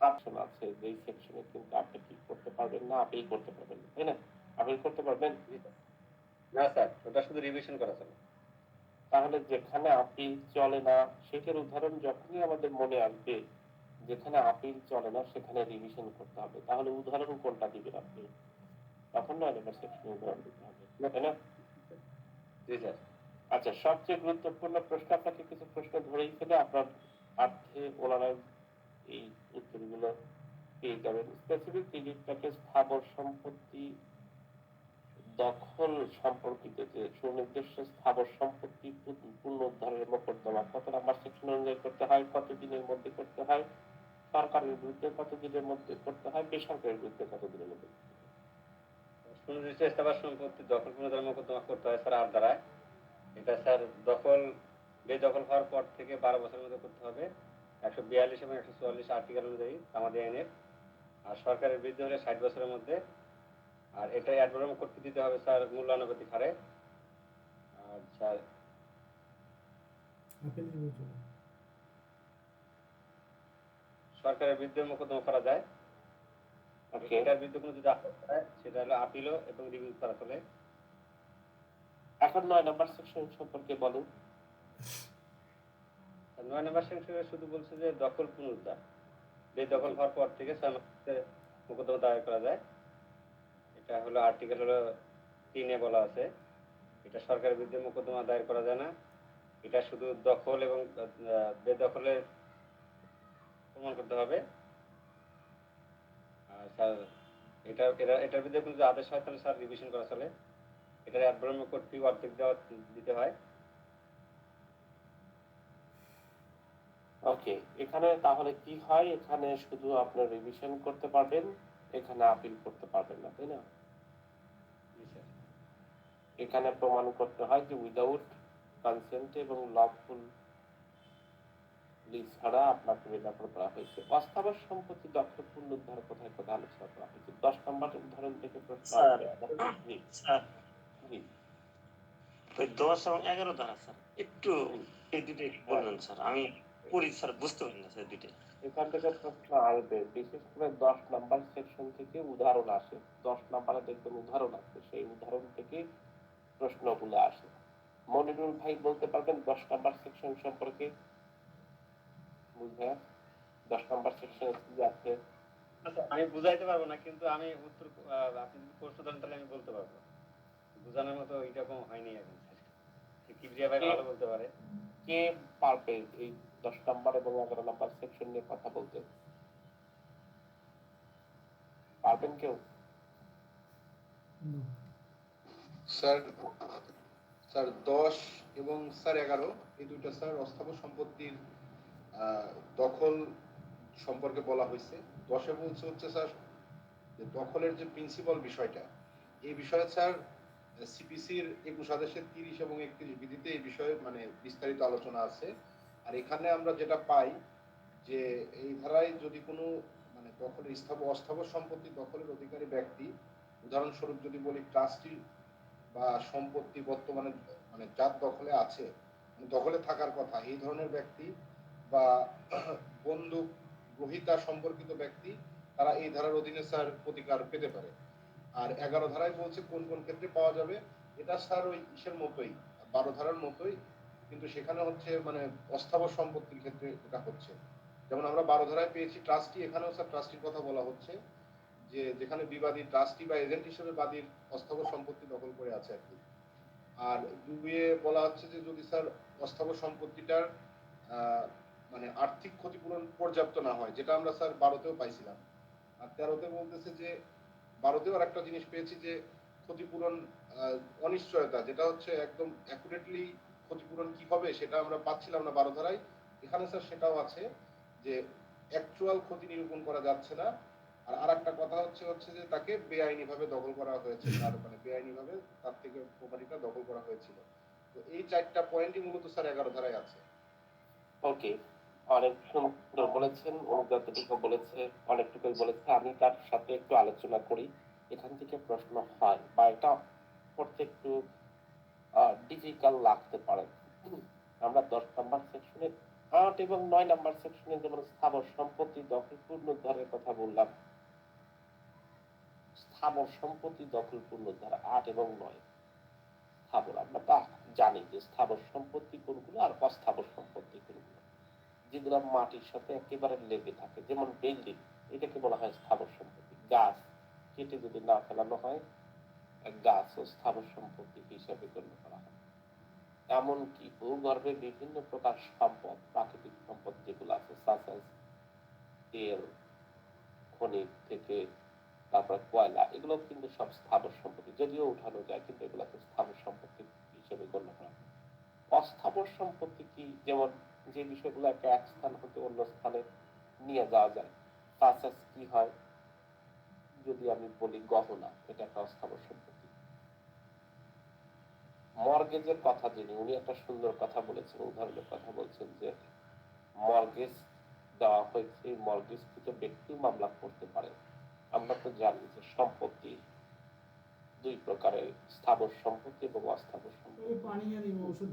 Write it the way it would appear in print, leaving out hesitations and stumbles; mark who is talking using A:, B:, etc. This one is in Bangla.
A: অপশন আছে যেই সেকশনে কিন্তু আপনি কি করতে পারবেন না, আপিল করতে পারবেন না, তাই না? আপিল করতে পারবেন?
B: না স্যার, ওটা শুধু রিভিশন করা চলে।
A: তাহলে যেখানে আপিল চলে না সেটার উদাহরণ যখনই আমাদের মনে আসবে যেখানে আপিল চলে না সেখানে রিভিশন করতে হবে, তাহলে উদাহরণ কোনটা দিবেন আপনি? তখন 9 নম্বর সেকশনে উদাহরণ দিতে হবে, তাই না?
B: জি স্যার।
A: আচ্ছা, সবচেয়ে গুরুত্বপূর্ণ প্রশ্ন, আপনাকে কিছু প্রশ্ন ধরেই ফেলে আপনার অর্থে ওনারা এই উত্তরগুলো পেয়ে যাবেন। স্পেসিফিক রিলিফ প্যাকেজ স্থাবর সম্পত্তি দখল সম্পর্কিত যে সুনির্দিষ্ট স্থাবর সম্পত্তি পুনরুদ্ধারের মোকদ্দমা কত নাম্বার সেকশন অনুযায়ী করতে হয়, কতদিনের মধ্যে করতে হয়, সরকারের বিরুদ্ধে কতদিনের মধ্যে করতে হয়, বেসরকারের বিরুদ্ধে কতদিনের মধ্যে?
B: সুনির্দিষ্ট স্থাবর সম্পত্তি দখল পুনরুদ্ধার মোকদ্দমা করতে হয় স্যার 8 ধারায়। এটা স্যার বেদখল হওয়ার পর থেকে 12 বছরের মধ্যে করতে হবে 142 এবং 144 আর্টিকেল অনুযায়ী আমাদের আইনের। আর সরকারের বিরুদ্ধে হলে 60 বছরের মধ্যে। আর এটা অ্যাডভার্ম করতে দিতে হবে স্যার মূল্যানুপাতিক হারে। আর স্যার সরকারের বিরুদ্ধে মোকদ্দমা করা যায়। এটার বিরুদ্ধে কোনো যদি আপত্তি হয় সেটা হলো আপিলও এবং রিভিউ করা চলে।
A: এখন 9 নম্বর সেকশন সম্পর্কে বলুন।
B: 9 নম্বর সেকশনে শুধু বলছে যে দখল পুনরুদ্ধার বেদখল হওয়ার পর থেকে 6 মাসে মোকদ্দমা দায়ের করা যায়। এটা হলো আর্টিকেল হলো 3 বলা আছে। এটা সরকারের বিরুদ্ধে মোকদ্দমা দায়ের করা যায় না। এটা শুধু দখল এবং বেদখলের প্রমাণ করতে হবে। আর স্যার এটার বিরুদ্ধে কোনো আদেশ হয় তাহলে স্যার রিভিশন করা চলে। এটার অ্যাডভার্ম কর্তৃক অর্ধেক দিতে হয়।
A: ওকে, এখানে তাহলে কি হয়, এখানে শুধু আপনার রিভিশন করতে পারবেন, এখানে আপিল করতে পারবেন না, তাই না? এখানে প্রমাণ করতে হয় যে উইদাউট কনসেন্ট এবং লফুল ছাড়া আপনাকে বেদখল করা হয়েছে। অস্থাবর সম্পত্তি দখল পুনরুদ্ধার কোথায় কোথায় আলোচনা করা হয়েছে? 10 নম্বর উদাহরণ থেকে প্রশ্ন আসবে। জি,
C: 10 এবং 11 ধারা স্যার একটু এই দুটো বলবেন স্যার, আমি পড়ি স্যার, বুঝতে পারি না স্যার দুটো।
A: এখান থেকে প্রশ্ন আসবে, বিশেষ করে 10 নাম্বার সেকশন থেকে উদাহরণ আসে। 10 নাম্বারে দেখবেন উদাহরণ আছে, সেই উদাহরণ থেকে প্রশ্নগুলো আসে। মনিরুল ভাই বলতে পারবেন 10 নাম্বার সেকশন সম্পর্কে? বুঝে 10 নাম্বার সেকশনে কি আছে?
B: আমি বুঝাইতে পারবো না, কিন্তু আমি উত্তর আপনি যদি প্রশ্ন দেন তাহলে আমি বলতে পারবো। বোঝানোর মতো এরকম হয়নি এখন স্যার। কিবরিয়া ভাই ভালো বলতে পারে।
A: কে পারবে এই 10 নাম্বার এবং 11 নাম্বার সেকশন নিয়ে কথা বলতে? পারবেন কেউ?
D: স্যার স্যার 10 এবং স্যার 11 এই দুইটা স্যার অস্থাবর সম্পত্তির দখল সম্পর্কে বলা হয়েছে। 10-এ বলছে হচ্ছে স্যার যে দখলের যে প্রিন্সিপাল বিষয়টা, এই বিষয়ে স্যার সিপিসির 21 আদেশের 30 এবং 31 বিধিতে এই বিষয়ে মানে বিস্তারিত আলোচনা আছে। আর এখানে আমরা যেটা পাই যে এই ধারায় যদি কোনো মানে দখলের অস্থাবর সম্পত্তি দখলের অধিকারী ব্যক্তি, উদাহরণস্বরূপ যদি বলি ট্রাস্টি বা সম্পত্তি বর্তমানে মানে যার দখলে আছে, দখলে থাকার কথা, এই ধরনের ব্যক্তি বা বন্দুক গ্রহিতা সম্পর্কিত ব্যক্তি, তারা এই ধারার অধীনে স্যার প্রতিকার পেতে পারে। আর 11 ধারায় বলছে কোন কোন ক্ষেত্রে পাওয়া যাবে। এটা স্যার ওই ইসের মতোই, 12 ধারার মতোই, কিন্তু সেখানে হচ্ছে মানে অস্থাবর সম্পত্তির ক্ষেত্রে এটা হচ্ছে। যেমন আমরা 12 ধারায় পেয়েছি ট্রাস্টি, এখানেও স্যার ট্রাস্টির কথা বলা হচ্ছে, যে যেখানে বিবাদী ট্রাস্টি বা এজেন্ট হিসেবে বাদীর অস্থাবর সম্পত্তি দখল করে আছে আর কি। আর 2-এ বলা হচ্ছে যে যদি স্যার অস্থাবর সম্পত্তিটার মানে আর্থিক ক্ষতিপূরণ পর্যাপ্ত না হয়, যেটা আমরা স্যার 12-তেও পাইছিলাম। আর 13-তে বলতেছে যে 12-তেও আর একটা জিনিস পেয়েছি যে ক্ষতিপূরণ অনিশ্চয়তা, যেটা হচ্ছে একদম অ্যাকুরেটলি ক্ষতিপূরণ কি হবে সেটা আমরা পাচ্ছিলাম না 12 ধারায়। এখানে স্যার সেটাও আছে যে অ্যাকচুয়াল ক্ষতি নিরূপণ করা যাচ্ছে না। আর একটা কথা হচ্ছে যে তাকে বেআইনি ভাবে দখল করা হয়েছে, তার মানে বেআইনি ভাবে তার থেকে প্রপার্টিটা দখল করা হয়েছিল। তো এই 4টা পয়েন্টই মূলত স্যার 11 ধারায় আছে।
A: ওকে, অনেক সুন্দর বলেছেন, ও যতটুকু বলেছে অনেকটুকুই বলেছে। আমি তার সাথে একটু আলোচনা করি, এখান থেকে প্রশ্ন হয় বা এটা পড়তে একটু ডিফিকাল্ট লাগতে পারে। আমরা 10 নাম্বার সেকশনে 8 এবং 9 নাম্বার সেকশনে যেমন স্থাবর সম্পত্তি দখল পুনরুদ্ধারের কথা বললাম, স্থাবর সম্পত্তি দখল পুনরুদ্ধার 8 এবং 9 স্থাবর, আমরা তা জানি যে স্থাবর সম্পত্তি কোনগুলো আর অস্থাবর সম্পত্তি কোনগুলো। যেগুলো মাটির সাথে একেবারে লেগে থাকে, যেমন বিল্ডিং, এটাকে বলা হয় স্থাবর সম্পত্তি। গাছ কেটে যদি না ফেলানো হয়, এক গাছ ও স্থাবর সম্পত্তি হিসাবে গণ্য করা হয়। এমনকি ভূগর্ভে বিভিন্ন প্রকার সম্পদ, প্রাকৃতিক সম্পদ যেগুলো আছে, সাসেস, তেল, খনি থেকে তারপর কয়লা, এগুলো কিন্তু সব স্থাবর সম্পত্তি, যদিও উঠানো যায় কিন্তু এগুলোকে স্থাবর সম্পত্তি হিসেবে গণ্য করা হয়। অস্থাবর সম্পত্তি কি? যেমন যে বিষয়গুলোকে এক স্থান হতে অন্য স্থানে নিয়ে যাওয়া যায়, সাসেস কি হয় যদি আমি বলি গহনা, এটা একটা অস্থাবর সম্পত্তি। মর্গেজের কথা যিনি, উনি একটা সুন্দর কথা বলেছেন, উদাহরণের কথা বলছেন যে মর্গেজ দেওয়া হয়েছে, এই মর্গেজকৃত ব্যক্তি মামলা করতে পারে। আমরা তো জানি যে সম্পত্তি দুই প্রকারের, স্থাবর সম্পত্তি এবং অস্থাবর সম্পত্তি।
E: পানি আর ঔষধ